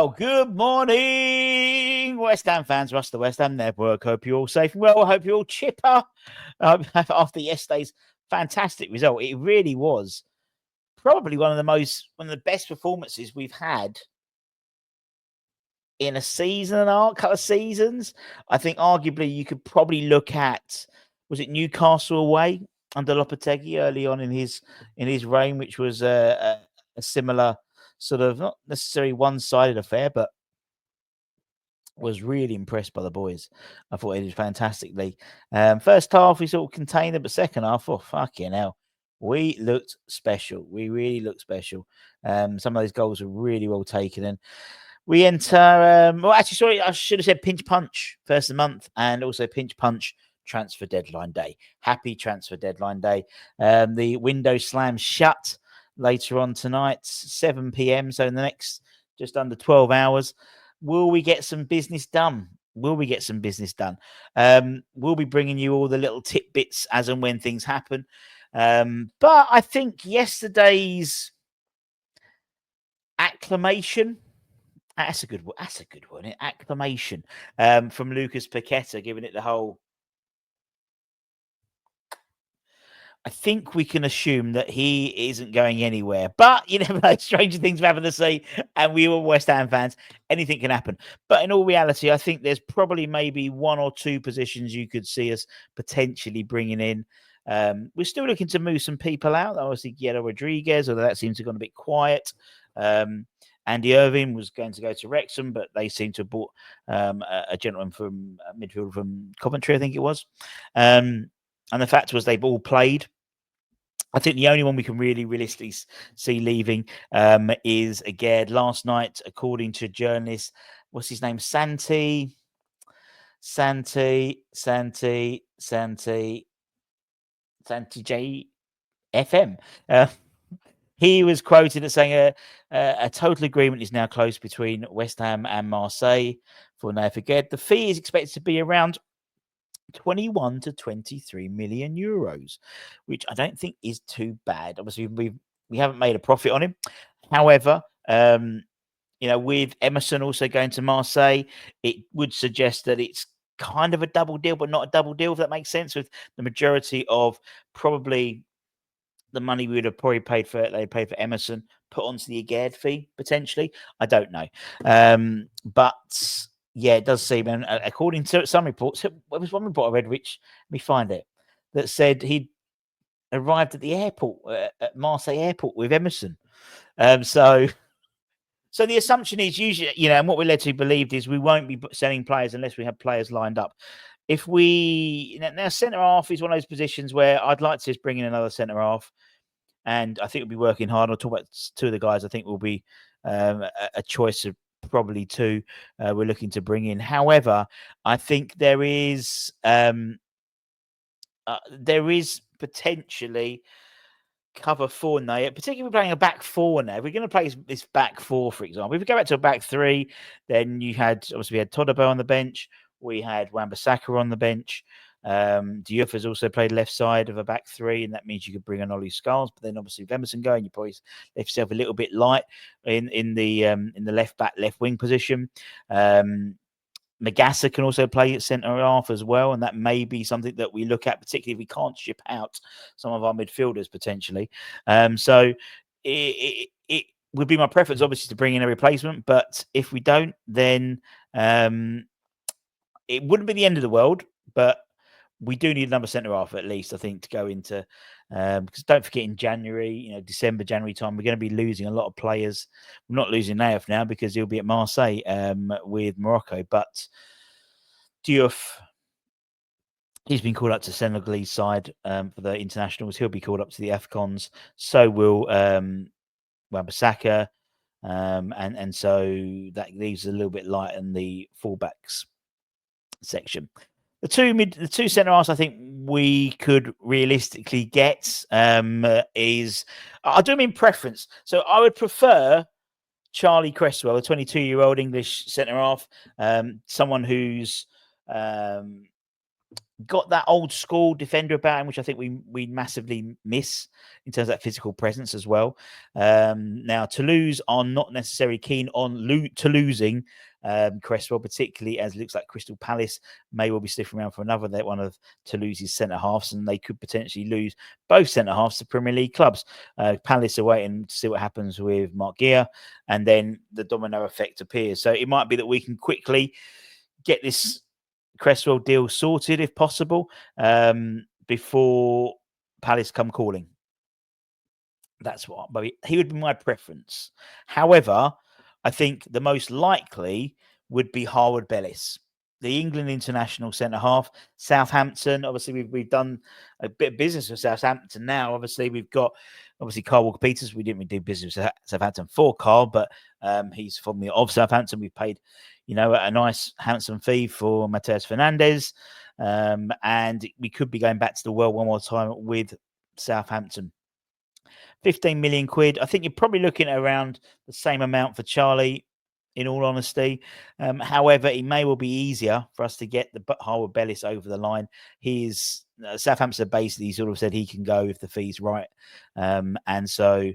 Well, good morning, West Ham fans. Russ, the West Ham Network. Hope you're all safe and well. Hope you're all chipper after yesterday's fantastic result. It really was probably one of the best performances we've had in a season and a couple of seasons. I think arguably you could probably look at, was it Newcastle away under Lopetegui early on in his reign, which was a similar sort of, not necessarily one-sided affair, but was really impressed by the boys. I thought they did fantastically. First half we sort of contained it, but second half, oh fucking hell, we looked special. We really looked special. Some of those goals were really well taken, and we enter. Well, actually, sorry, I should have said pinch punch first of the month, and also pinch punch transfer deadline day. Happy transfer deadline day. The window slams shut later on tonight, 7 p.m. So in the next just under 12 hours, will we get some business done? Will we get some business done? We'll be bringing you all the little tidbits as and when things happen. But I think yesterday's acclamation, that's a good one. Acclamation from Lucas Paqueta, giving it the whole. I think we can assume that he isn't going anywhere. But you never know, stranger things happen to say, and we were West Ham fans. Anything can happen. But in all reality, I think there's probably maybe one or two positions you could see us potentially bringing in. We're still looking to move some people out. Obviously, Guerrero Rodriguez, although that seems to have gone a bit quiet. Andy Irving was going to go to Wrexham, but they seem to have bought a gentleman from midfield from Coventry, I think it was. And the fact was they've all played. I think the only one we can really realistically see leaving is Aguerd. Last night, according to journalists, what's his name? Santi J FM. He was quoted as saying a total agreement is now close between West Ham and Marseille for Naif Aguerd. The fee is expected to be around 21 to 23 million euros, which I don't think is too bad. Obviously, we haven't made a profit on him. However, with Emerson also going to Marseille, it would suggest that it's kind of a double deal, but not a double deal, if that makes sense, with the majority of probably the money we would have probably paid for Emerson put onto the Aguerd fee, potentially. I don't know. But yeah, it does seem, and according to some reports, there was one report I read, which, let me find it, that said he arrived at the airport, at Marseille airport with Emerson. So the assumption is usually, and what we're led to believe is we won't be selling players unless we have players lined up. If now centre half is one of those positions where I'd like to just bring in another centre half, and I think we'll be working hard. I'll talk about two of the guys I think will be a choice of probably two we're looking to bring in. However, I think there is potentially cover for now, particularly if we're playing a back four now. If we're going to play this back four, for example, if we go back to a back three, then we had Todibo on the bench, we had Wan-Bissaka on the bench. Diouf has also played left side of a back three, and that means you could bring on Ollie Scarles. But then obviously with Emerson going, you probably left yourself a little bit light in the left back, left wing position. Magassa can also play at centre half as well, and that may be something that we look at, particularly if we can't ship out some of our midfielders potentially. So it would be my preference, obviously, to bring in a replacement. But if we don't, then it wouldn't be the end of the world. But we do need another centre half at least, I think, to go into. Because don't forget, in January, December, January time, we're going to be losing a lot of players. We're not losing Naif now because he'll be at Marseille with Morocco. But Diouf, he's been called up to Senegalese side for the internationals. He'll be called up to the AFCONs. So will Wan-Bissaka. And so that leaves a little bit light in the fullbacks section. The two centre halves I think we could realistically get is, I do mean preference. So I would prefer Charlie Cresswell, a 22-year-old English centre half, someone who's got that old school defender about him, which I think we massively miss in terms of that physical presence as well. Now, Toulouse are not necessarily keen on losing Cresswell, particularly as it looks like Crystal Palace may well be sniffing around for another. They're one of Toulouse's centre halves, and they could potentially lose both centre halves to Premier League clubs. Palace are waiting to see what happens with Mark Gear, and then the domino effect appears. So it might be that we can quickly get this Cresswell deal sorted if possible before Palace come calling. That's what he would be my preference. However, I think the most likely would be Harwood-Bellis, the England international centre half. Southampton, obviously, we've done a bit of business with Southampton now. Obviously, we've got Kyle Walker-Peters. We didn't really do business with Southampton for Carl, but he's formerly of Southampton. We've paid, a nice handsome fee for Mateus Fernandes, and we could be going back to the well one more time with Southampton. 15 million quid. I think you're probably looking at around the same amount for Charlie, in all honesty. However, it may well be easier for us to get the Harwood-Bellis over the line. He's Southampton basically sort of said he can go if the fee's right. And so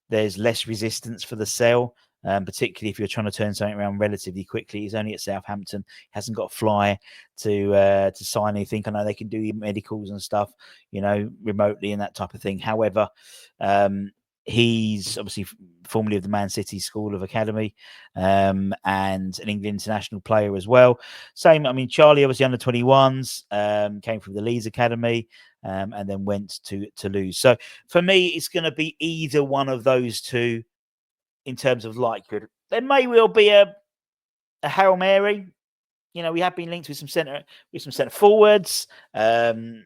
there's less resistance for the sale. Particularly if you're trying to turn something around relatively quickly. He's only at Southampton, hasn't got to fly to sign anything. I know they can do medicals and stuff, remotely and that type of thing. However, he's obviously formerly of the Man City School of Academy and an England international player as well. Same, Charlie, obviously under 21s, came from the Leeds Academy and then went to Toulouse. So for me, it's going to be either one of those two. In terms of likelihood, there may well be a Hail Mary. We have been linked with some centre forwards. Francolino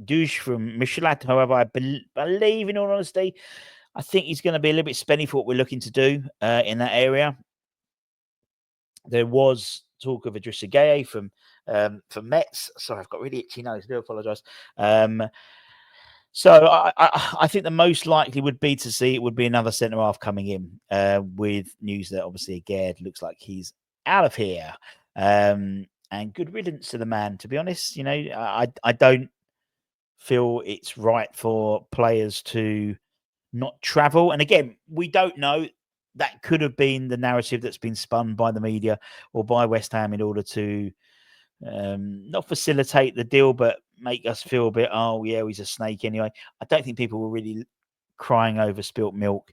Douche from Michelat. However, I believe, in all honesty, I think he's going to be a little bit spenny for what we're looking to do in that area. There was talk of Idrissa Gueye from Metz. Sorry, I've got really itchy nose. I do apologise. So I think the most likely would be another centre half coming in with news that obviously Aguerd looks like he's out of here. And good riddance to the man, to be honest. I don't feel it's right for players to not travel. And again, we don't know. That could have been the narrative that's been spun by the media or by West Ham in order to not facilitate the deal, but make us feel a bit, oh yeah, he's a snake anyway. I don't think people were really crying over spilt milk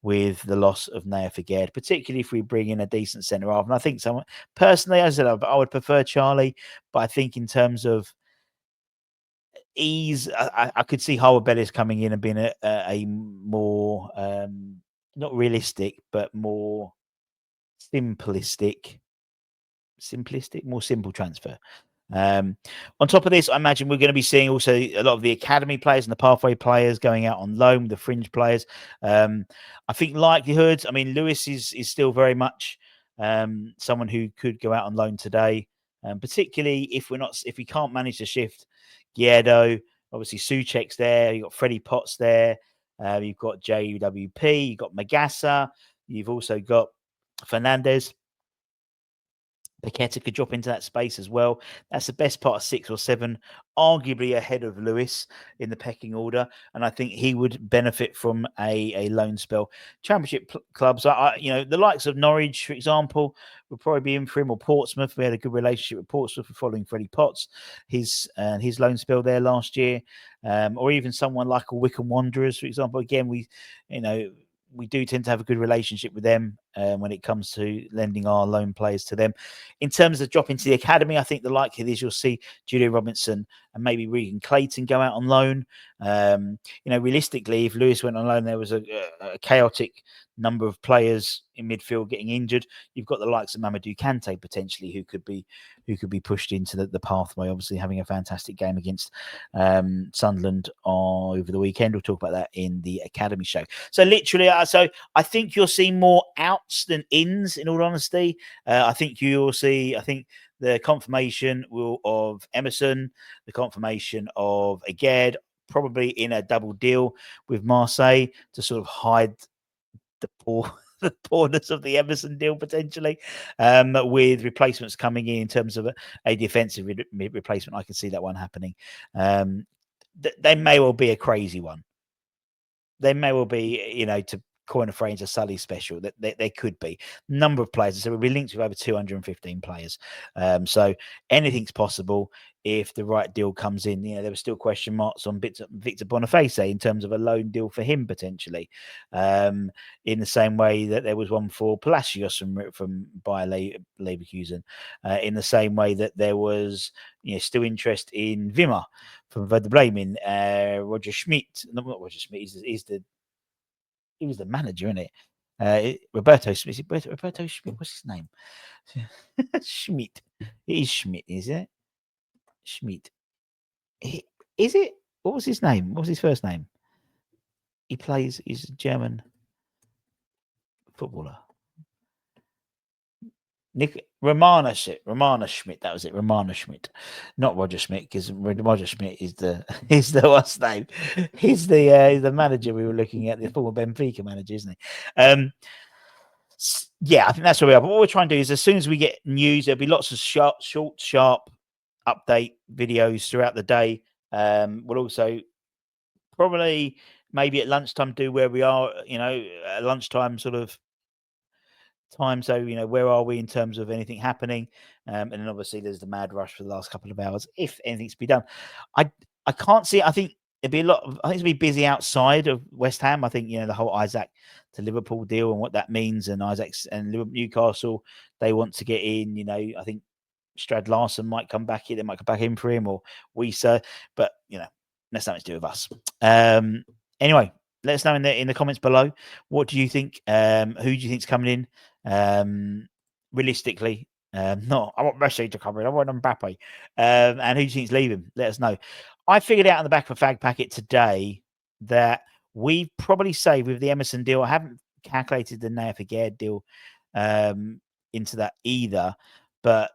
with the loss of Aguerd, particularly if we bring in a decent centre half. And I think personally, as I said, I would prefer Charlie, but I think in terms of ease, I could see Harwood-Bellis coming in and being a more not realistic, but more more simple transfer. On top of this, I imagine we're going to be seeing also a lot of the academy players and the pathway players going out on loan, the fringe players. I think likelihoods. Lewis is still very much someone who could go out on loan today, particularly if we can't manage to shift Guido. Obviously, Souček's there. You've got Freddie Potts there. You've got JWP. You've got Magassa. You've also got Fernandes. Paqueta could drop into that space as well. That's the best part of 6 or 7, arguably ahead of Lewis in the pecking order. And I think he would benefit from a loan spell. Championship clubs, the likes of Norwich, for example, would probably be in for him, or Portsmouth. We had a good relationship with Portsmouth following Freddie Potts, his loan spell there last year. Or even someone like a Wycombe Wanderers, for example. Again, we do tend to have a good relationship with them when it comes to lending our loan players to them. In terms of dropping to the academy, I think the likelihood is you'll see Julian Robinson and maybe Regan Clayton go out on loan. Realistically, if Lewis went on loan, there was a chaotic number of players in midfield getting injured. You've got the likes of Mamadou Kante potentially who could be pushed into the pathway. Obviously, having a fantastic game against Sunderland over the weekend. We'll talk about that in the academy show. So literally, I think you'll see more outs than ins. In all honesty, I think you'll see. I think the confirmation of Emerson, the confirmation of Aguerd, probably in a double deal with Marseille to sort of hide the poor the poorness of the Emerson deal potentially, with replacements coming in terms of a defensive replacement. I can see that one happening. They may well be a crazy one. They may well be, to coin a phrase, a Sully special. That there could be number of players. So we'll be linked with over 215 players. So anything's possible if the right deal comes in. There were still question marks on Victor Boniface in terms of a loan deal for him potentially. In the same way that there was one for Palacios from Bayer Leverkusen. In the same way that there was still interest in Wimmer from Werder Bremen. Roger Schmidt, not Roger Schmidt. He was the manager, isn't it? Roberto Schmidt. Roberto Schmidt. What's his name? Schmidt. It is Schmidt, is it? Schmidt. Is it? What was his name? What was his first name? He's a German footballer. Romana Schmidt. That was it. Romana Schmidt, not Roger Schmidt, because Roger Schmidt is the what's name? He's the manager we were looking at, the former Benfica manager, isn't he? Yeah, I think that's where we are. But what we're trying to do is, as soon as we get news, there'll be lots of short, sharp update videos throughout the day. We'll also probably maybe at lunchtime do where we are, at lunchtime sort of time. So, where are we in terms of anything happening? And then obviously there's the mad rush for the last couple of hours, if anything's to be done. I can't see it. I think it'd be I think it'll be busy outside of West Ham. I think, the whole Isaac to Liverpool deal and what that means, and Isaac's and Newcastle, they want to get in, I think Strad Larson might come back in. They might come back in for him, or Weiser, but that's nothing to do with us. Anyway, let us know in the comments below. What do you think? Who do you think's coming in? Realistically, no, I want Messi to come in. I want Mbappe. And who do you think's leaving? Let us know. I figured out on the back of a fag packet today that we probably saved with the Emerson deal. I haven't calculated the Aguerd deal into that either, but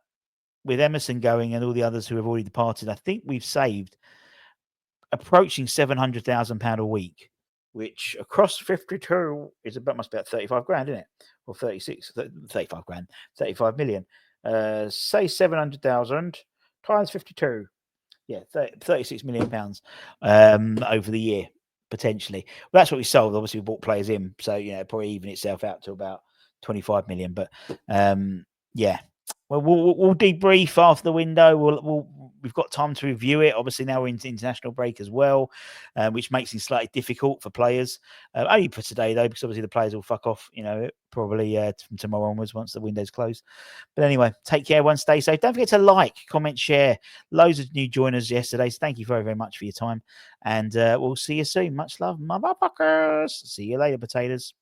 with Emerson going and all the others who have already departed, I think we've saved approaching £700,000 a week, which across 52 is must be about 35 grand, isn't it? Or 35 grand, 35 million. Say 700,000 times 52. Yeah, 36 million pounds over the year, potentially. Well, that's what we sold. Obviously, we bought players in, so probably even itself out to about 25 million. But yeah. Well, we'll debrief after the window. We've got time to review it. Obviously, now we're into international break as well, which makes it slightly difficult for players. Only for today, though, because obviously the players will fuck off, probably from tomorrow onwards once the window's closed. But anyway, take care, everyone. Stay safe. Don't forget to like, comment, share. Loads of new joiners yesterday. So thank you very, very much for your time. And we'll see you soon. Much love, motherfuckers. See you later, potatoes.